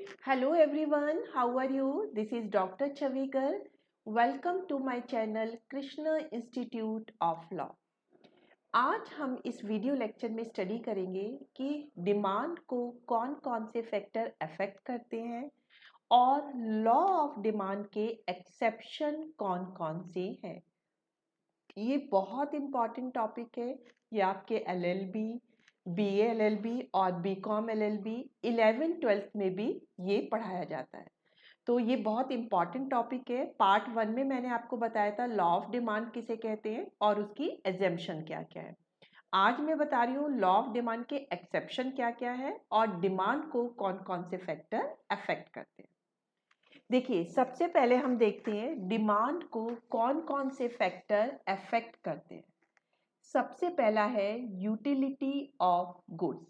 Hello everyone, how are you? This is Dr. Chavikar. Welcome to my channel Krishna Institute of Law. आज हम इस video lecture में study करेंगे कि demand को कौन कौन से फैक्टर अफेक्ट करते हैं और लॉ ऑफ डिमांड के एक्सेप्शन कौन कौन से हैं। ये बहुत इम्पॉर्टेंट टॉपिक है। ये आपके एलएलबी, बीए एलएलबी और बीकॉम एलएलबी 11th-12th में भी ये पढ़ाया जाता है। तो ये बहुत इम्पॉर्टेंट टॉपिक है। पार्ट 1 में मैंने आपको बताया था लॉ ऑफ डिमांड किसे कहते हैं और उसकी एग्जेम्पशन क्या क्या है। आज मैं बता रही हूँ लॉ ऑफ डिमांड के एक्सेप्शन क्या क्या है और डिमांड को कौन कौन से फैक्टर अफेक्ट करते हैं। देखिए, सबसे पहले हम देखते हैं डिमांड को कौन कौन से फैक्टर अफेक्ट करते हैं। सबसे पहला है यूटिलिटी ऑफ गुड्स।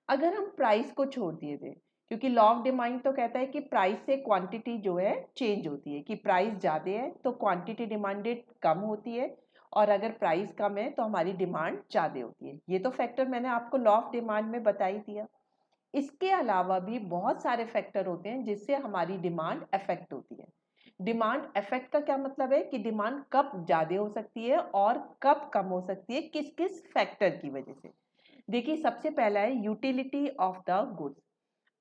अगर हम प्राइस को छोड़ दिए थे, क्योंकि लॉ ऑफ डिमांड तो कहता है कि प्राइस से क्वांटिटी जो है चेंज होती है, कि प्राइस ज़्यादा है तो क्वांटिटी डिमांडेड कम होती है और अगर प्राइस कम है तो हमारी डिमांड ज़्यादा होती है। ये तो फैक्टर मैंने आपको लॉ ऑफ डिमांड में बता ही दिया। इसके अलावा भी बहुत सारे फैक्टर होते हैं जिससे हमारी डिमांड अफेक्ट होती है। डिमांड अफेक्ट का क्या मतलब है कि डिमांड कब ज़्यादा हो सकती है और कब कम हो सकती है, किस किस फैक्टर की वजह से। देखिए, सबसे पहला है यूटिलिटी ऑफ द गुड्स।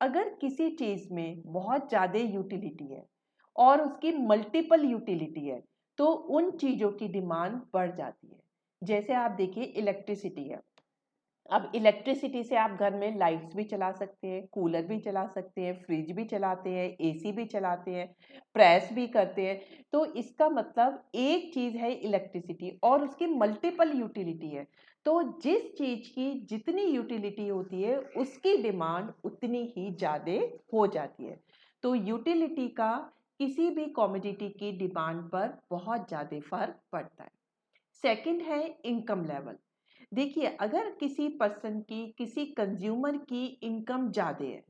अगर किसी चीज़ में बहुत ज़्यादा यूटिलिटी है और उसकी मल्टीपल यूटिलिटी है तो उन चीज़ों की डिमांड बढ़ जाती है। जैसे आप देखिए, इलेक्ट्रिसिटी है। अब इलेक्ट्रिसिटी से आप घर में लाइट्स भी चला सकते हैं, कूलर भी चला सकते हैं, फ्रिज भी चलाते हैं, एसी भी चलाते हैं, प्रेस भी करते हैं। तो इसका मतलब एक चीज़ है इलेक्ट्रिसिटी और उसकी मल्टीपल यूटिलिटी है। तो जिस चीज़ की जितनी यूटिलिटी होती है उसकी डिमांड उतनी ही ज़्यादा हो जाती है। तो यूटिलिटी का किसी भी कमोडिटी की डिमांड पर बहुत ज़्यादा फर्क पड़ता है। सेकंड है इनकम लेवल। देखिए, अगर किसी पर्सन की, किसी कंज्यूमर की इनकम ज़्यादा है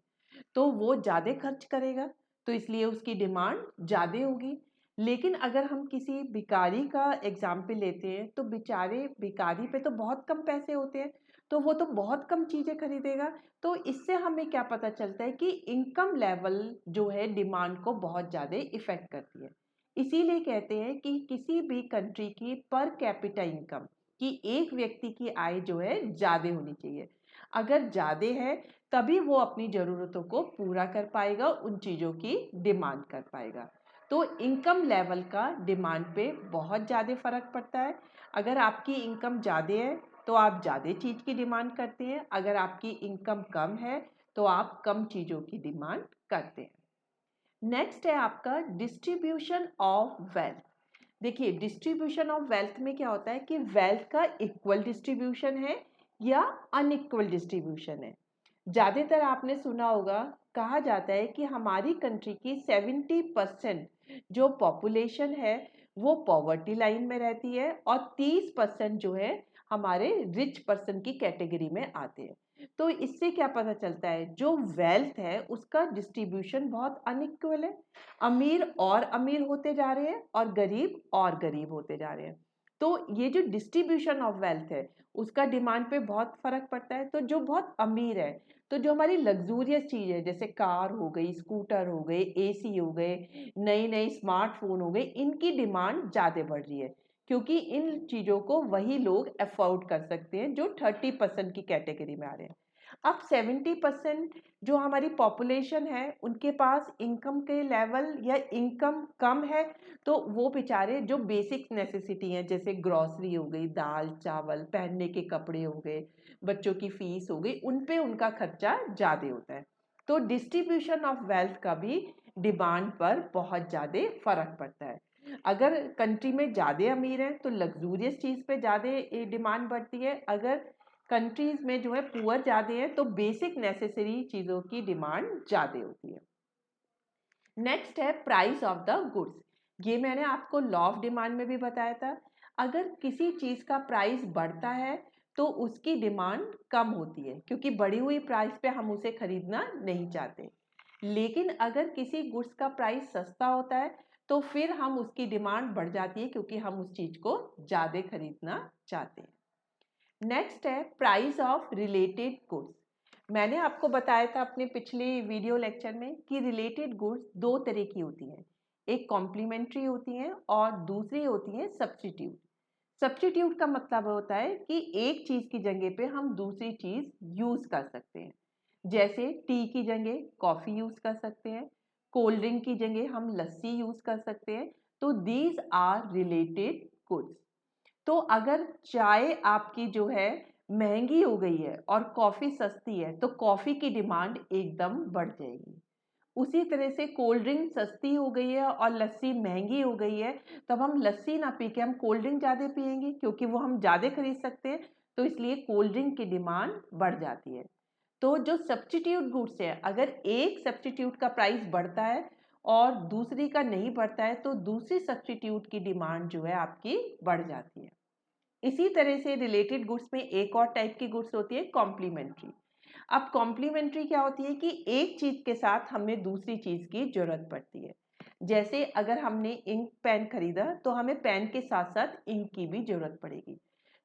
तो वो ज़्यादा खर्च करेगा, तो इसलिए उसकी डिमांड ज़्यादा होगी। लेकिन अगर हम किसी भिखारी का एग्जाम्पल लेते हैं तो बेचारे भिखारी पे तो बहुत कम पैसे होते हैं, तो वो तो बहुत कम चीज़ें खरीदेगा। तो इससे हमें क्या पता चलता है कि इनकम लेवल जो है डिमांड को बहुत ज़्यादा इफेक्ट करती है। इसीलिए कहते हैं कि किसी भी कंट्री की पर कैपिटा इनकम, कि एक व्यक्ति की आय जो है ज़्यादा होनी चाहिए। अगर ज़्यादा है तभी वो अपनी ज़रूरतों को पूरा कर पाएगा, उन चीज़ों की डिमांड कर पाएगा। तो इनकम लेवल का डिमांड पे बहुत ज़्यादा फर्क पड़ता है। अगर आपकी इनकम ज़्यादा है तो आप ज़्यादा चीज़ की डिमांड करते हैं, अगर आपकी इनकम कम है तो आप कम चीज़ों की डिमांड करते हैं। नेक्स्ट है आपका डिस्ट्रीब्यूशन ऑफ वेल्थ। देखिए, डिस्ट्रीब्यूशन ऑफ वेल्थ में क्या होता है कि वेल्थ का इक्वल डिस्ट्रीब्यूशन है या अनइक्वल डिस्ट्रीब्यूशन है। ज़्यादातर आपने सुना होगा, कहा जाता है कि हमारी कंट्री की 70% जो पॉपुलेशन है वो पॉवर्टी लाइन में रहती है और 30% जो है हमारे रिच पर्सन की कैटेगरी में आते हैं। तो इससे क्या पता चलता है, जो वेल्थ है उसका डिस्ट्रीब्यूशन बहुत अनइक्वल है। अमीर और अमीर होते जा रहे हैं और गरीब और गरीब होते जा रहे हैं। तो ये जो डिस्ट्रीब्यूशन ऑफ वेल्थ है उसका डिमांड पे बहुत फर्क पड़ता है। तो जो बहुत अमीर है, तो जो हमारी लग्जूरियस चीज़ है जैसे कार हो गई, स्कूटर हो गए, एसी हो गए, नई नई स्मार्टफोन हो गए, इनकी डिमांड ज़्यादा बढ़ रही है क्योंकि इन चीज़ों को वही लोग अफोर्ड कर सकते हैं जो 30% की कैटेगरी में आ रहे हैं। अब 70% जो हमारी पॉपुलेशन है उनके पास इनकम के लेवल या इनकम कम है, तो वो बेचारे जो बेसिक नेसेसिटी हैं जैसे ग्रॉसरी हो गई, दाल चावल, पहनने के कपड़े हो गए, बच्चों की फीस हो गई, उन पे उनका खर्चा ज़्यादा होता है। तो डिस्ट्रीब्यूशन ऑफ वेल्थ का भी डिमांड पर बहुत ज़्यादा फर्क पड़ता है। अगर कंट्री में ज़्यादा अमीर हैं तो लग्जूरियस चीज़ पे ज़्यादा डिमांड बढ़ती है, अगर कंट्रीज में जो है पुअर ज़्यादा है तो बेसिक नेसेसरी चीज़ों की डिमांड ज़्यादा होती है। नेक्स्ट है प्राइस ऑफ द गुड्स। ये मैंने आपको लॉ ऑफ डिमांड में भी बताया था। अगर किसी चीज़ का प्राइस बढ़ता है तो उसकी डिमांड कम होती है क्योंकि बढ़ी हुई प्राइस पे हम उसे खरीदना नहीं चाहते। लेकिन अगर किसी गुड्स का प्राइस सस्ता होता है तो फिर हम उसकी डिमांड बढ़ जाती है क्योंकि हम उस चीज़ को ज़्यादा खरीदना चाहते हैं। नेक्स्ट है प्राइस ऑफ रिलेटेड गुड्स। मैंने आपको बताया था अपने पिछले वीडियो लेक्चर में कि रिलेटेड गुड्स दो तरह की होती हैं, एक कॉम्प्लीमेंट्री होती हैं और दूसरी होती हैं सब्स्टिट्यूट। सब्स्टिट्यूट का मतलब होता है कि एक चीज़ की जगह पे हम दूसरी चीज़ यूज़ कर सकते हैं। जैसे टी की जगह कॉफ़ी यूज़ कर सकते हैं, कोल्ड ड्रिंक की जगह हम लस्सी यूज़ कर सकते हैं। तो दीज आर रिलेटेड गुड्स। तो अगर चाय आपकी जो है महंगी हो गई है और कॉफ़ी सस्ती है तो कॉफ़ी की डिमांड एकदम बढ़ जाएगी। उसी तरह से कोल्ड ड्रिंक सस्ती हो गई है और लस्सी महंगी हो गई है, तब हम लस्सी ना पी के हम कोल्ड ड्रिंक ज़्यादा पिएंगे क्योंकि वो हम ज़्यादा खरीद सकते हैं, तो इसलिए कोल्ड ड्रिंक की डिमांड बढ़ जाती है। तो जो सब्स्टिट्यूट गुड्स है, अगर एक सब्स्टिट्यूट का प्राइस बढ़ता है और दूसरी का नहीं बढ़ता है तो दूसरी सब्स्टिट्यूट की डिमांड जो है आपकी बढ़ जाती है। इसी तरह से रिलेटेड गुड्स में एक और टाइप की गुड्स होती है कॉम्प्लीमेंट्री। अब कॉम्प्लीमेंट्री क्या होती है कि एक चीज़ के साथ हमें दूसरी चीज़ की ज़रूरत पड़ती है। जैसे अगर हमने इंक पेन खरीदा तो हमें पेन के साथ साथ इंक की भी ज़रूरत पड़ेगी।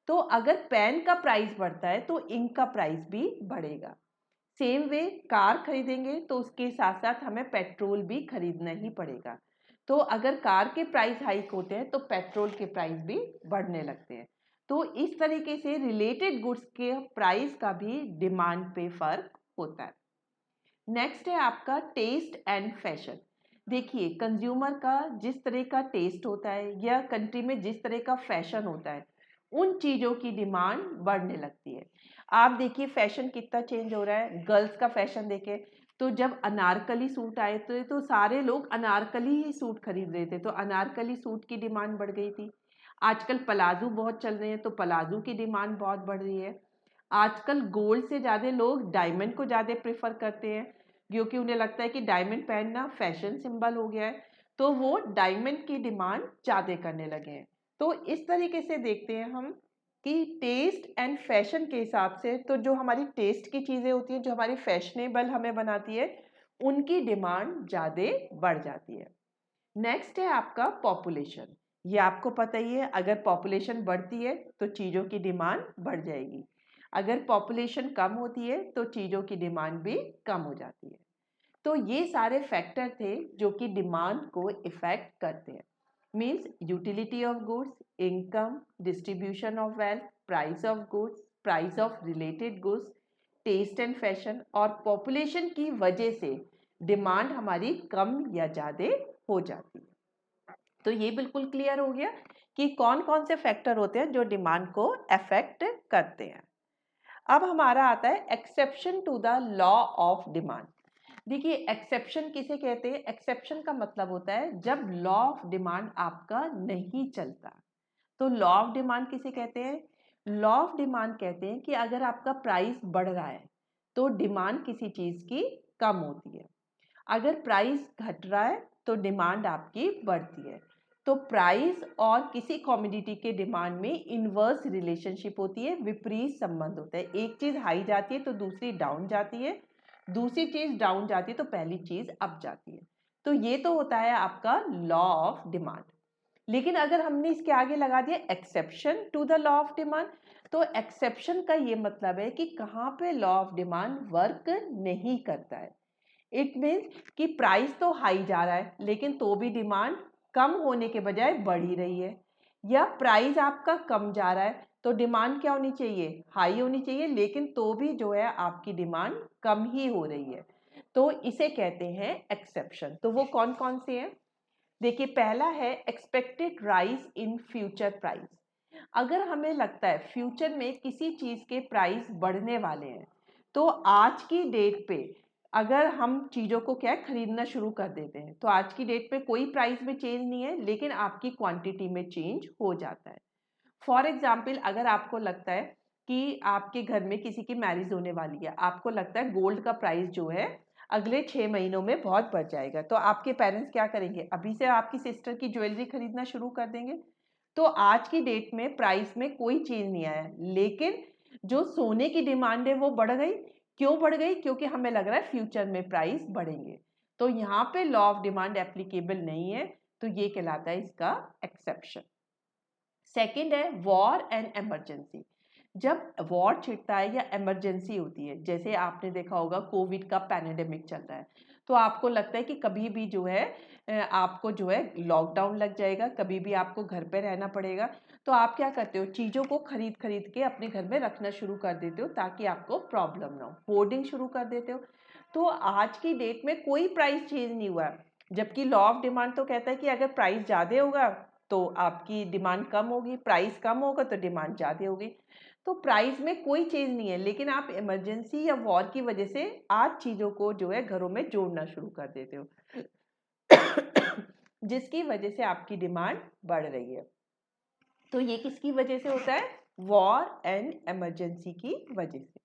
तो अगर पेन का प्राइस बढ़ता है तो इंक का प्राइस भी बढ़ेगा। सेम वे कार खरीदेंगे तो उसके साथ साथ हमें पेट्रोल भी खरीदना ही पड़ेगा। तो अगर कार के प्राइस हाइक होते हैं तो पेट्रोल के प्राइस भी बढ़ने लगते हैं। तो इस तरीके से रिलेटेड गुड्स के प्राइस का भी डिमांड पे फर्क होता है। नेक्स्ट है आपका टेस्ट एंड फैशन। देखिए, कंज्यूमर का जिस तरह का टेस्ट होता है या कंट्री में जिस तरह का फैशन होता है, उन चीज़ों की डिमांड बढ़ने लगती है। आप देखिए फैशन कितना चेंज हो रहा है। गर्ल्स का फैशन देखें तो जब अनारकली सूट आए थे तो सारे लोग अनारकली ही सूट खरीद रहे थे, तो अनारकली सूट की डिमांड बढ़ गई थी। आजकल प्लाजो बहुत चल रहे हैं तो प्लाजो की डिमांड बहुत बढ़ रही है। आजकल गोल्ड से ज़्यादा लोग डायमंड को ज़्यादा प्रेफर करते हैं क्योंकि उन्हें लगता है कि डायमंड पहनना फैशन सिंबल हो गया है, तो वो डायमंड की डिमांड ज़्यादा करने लगे हैं। तो इस तरीके से देखते हैं हम कि टेस्ट एंड फैशन के हिसाब से तो जो हमारी टेस्ट की चीज़ें होती हैं, जो हमारी फैशनेबल हमें बनाती है, उनकी डिमांड ज़्यादा बढ़ जाती है। नेक्स्ट है आपका पॉपुलेशन। ये आपको पता ही है, अगर पॉपुलेशन बढ़ती है तो चीज़ों की डिमांड बढ़ जाएगी, अगर पॉपुलेशन कम होती है तो चीज़ों की डिमांड भी कम हो जाती है। तो ये सारे फैक्टर थे जो कि डिमांड को इफेक्ट करते हैं। Means utility of goods, income, distribution of wealth, price of goods, price of related goods, taste and fashion और पॉपुलेशन की वजह से डिमांड हमारी कम या ज़्यादा हो जाती है। तो ये बिल्कुल क्लियर हो गया कि कौन कौन से फैक्टर होते हैं जो डिमांड को अफेक्ट करते हैं। अब हमारा आता है exception to the law of demand. देखिए, एक्सेप्शन किसे कहते हैं? एक्सेप्शन का मतलब होता है जब लॉ ऑफ डिमांड आपका नहीं चलता। तो लॉ ऑफ डिमांड किसे कहते हैं? लॉ ऑफ डिमांड कहते हैं कि अगर आपका प्राइस बढ़ रहा है तो डिमांड किसी चीज़ की कम होती है, अगर प्राइस घट रहा है तो डिमांड आपकी बढ़ती है। तो प्राइस और किसी कमोडिटी के डिमांड में इनवर्स रिलेशनशिप होती है, विपरीत संबंध होता है। एक चीज़ हाई जाती है तो दूसरी डाउन जाती है, दूसरी चीज़ डाउन जाती है तो पहली चीज़ अप जाती है। तो ये तो होता है आपका लॉ ऑफ डिमांड। लेकिन अगर हमने इसके आगे लगा दिया exception to the law of demand, तो एक्सेप्शन का ये मतलब है कि कहाँ पे लॉ ऑफ डिमांड वर्क नहीं करता है। इट मीन्स कि प्राइस तो हाई जा रहा है लेकिन तो भी डिमांड कम होने के बजाय बढ़ ही रही है, या प्राइस आपका कम जा रहा है तो डिमांड क्या होनी चाहिए? हाई होनी चाहिए, लेकिन तो भी जो है आपकी डिमांड कम ही हो रही है। तो इसे कहते हैं एक्सेप्शन। तो वो कौन कौन से हैं? देखिए, पहला है expected rise in future price. अगर हमें लगता है फ्यूचर में किसी चीज़ के प्राइस बढ़ने वाले हैं तो आज की डेट पे अगर हम चीज़ों को क्या खरीदना शुरू कर देते हैं तो आज की डेट पे कोई प्राइस में चेंज नहीं है लेकिन आपकी क्वांटिटी में चेंज हो जाता है। फॉर एग्जाम्पल, अगर आपको लगता है कि आपके घर में किसी की मैरिज होने वाली है, आपको लगता है गोल्ड का प्राइस जो है अगले 6 महीनों में बहुत बढ़ जाएगा, तो आपके पेरेंट्स क्या करेंगे? अभी से आपकी सिस्टर की ज्वेलरी खरीदना शुरू कर देंगे। तो आज की डेट में प्राइस में कोई चेंज नहीं आया, लेकिन जो सोने की डिमांड है वो बढ़ गई। क्यों बढ़ गई? क्योंकि हमें लग रहा है फ्यूचर में प्राइस बढ़ेंगे। तो यहाँ पे लॉ ऑफ डिमांड एप्लीकेबल नहीं है, तो ये कहलाता है इसका एक्सेप्शन। सेकेंड है वॉर एंड इमरजेंसी। जब वॉर छिड़ता है या इमरजेंसी होती है, जैसे आपने देखा होगा कोविड का पैंडेमिक चल रहा है, तो आपको लगता है कि कभी भी जो है आपको जो है लॉकडाउन लग जाएगा, कभी भी आपको घर पे रहना पड़ेगा, तो आप क्या करते हो, चीज़ों को खरीद के अपने घर में रखना शुरू कर देते हो ताकि आपको प्रॉब्लम ना हो, होर्डिंग शुरू कर देते हो। तो आज की डेट में कोई प्राइस चेंज नहीं हुआ है, जबकि लॉ ऑफ डिमांड तो कहता है कि अगर प्राइस ज़्यादा होगा तो आपकी डिमांड कम होगी, प्राइस कम होगा तो डिमांड ज़्यादा होगी। तो प्राइस में कोई चेंज नहीं है, लेकिन आप इमरजेंसी या वॉर की वजह से आज चीज़ों को जो है घरों में जोड़ना शुरू कर देते हो जिसकी वजह से आपकी डिमांड बढ़ रही है। तो ये किसकी वजह से होता है, वॉर एंड इमरजेंसी की वजह से।